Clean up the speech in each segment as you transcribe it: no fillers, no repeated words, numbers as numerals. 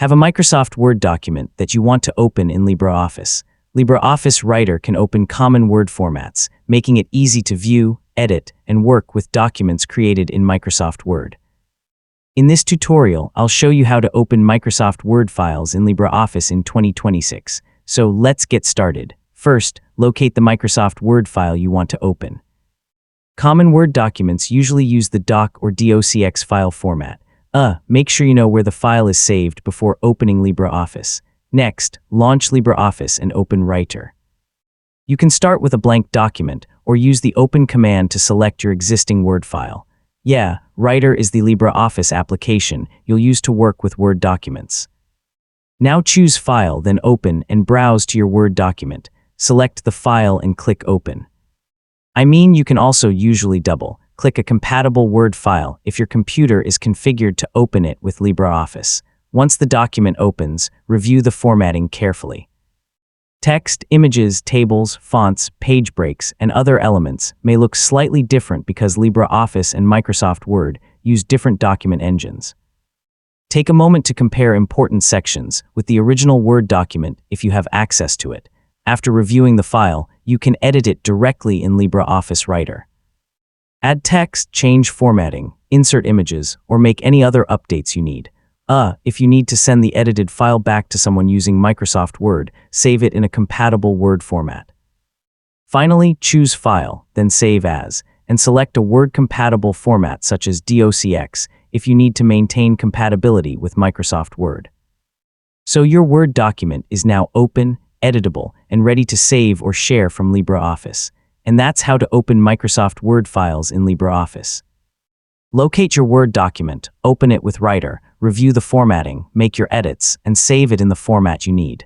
Have a Microsoft Word document that you want to open in LibreOffice. LibreOffice Writer can open common Word formats, making it easy to view, edit, and work with documents created in Microsoft Word. In this tutorial, I'll show you how to open Microsoft Word files in LibreOffice in 2026. So let's get started. First, locate the Microsoft Word file you want to open. Common Word documents usually use the DOC or DOCX file format. Make sure you know where the file is saved before opening LibreOffice. Next, launch LibreOffice and open Writer. You can start with a blank document or use the Open command to select your existing Word file. Writer is the LibreOffice application you'll use to work with Word documents. Now choose File, then Open, and browse to your Word document. Select the file and click Open. You can also usually double-click a compatible Word file if your computer is configured to open it with LibreOffice. Once the document opens, review the formatting carefully. Text, images, tables, fonts, page breaks, and other elements may look slightly different because LibreOffice and Microsoft Word use different document engines. Take a moment to compare important sections with the original Word document if you have access to it. After reviewing the file, you can edit it directly in LibreOffice Writer. Add text, change formatting, insert images, or make any other updates you need. If you need to send the edited file back to someone using Microsoft Word, save it in a compatible Word format. Finally, choose File, then Save As, and select a Word-compatible format such as DOCX if you need to maintain compatibility with Microsoft Word. So your Word document is now open, editable, and ready to save or share from LibreOffice. And that's how to open Microsoft Word files in LibreOffice. Locate your Word document, open it with Writer, review the formatting, make your edits, and save it in the format you need.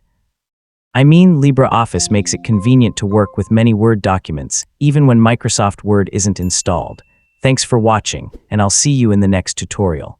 LibreOffice makes it convenient to work with many Word documents, even when Microsoft Word isn't installed. Thanks for watching, and I'll see you in the next tutorial.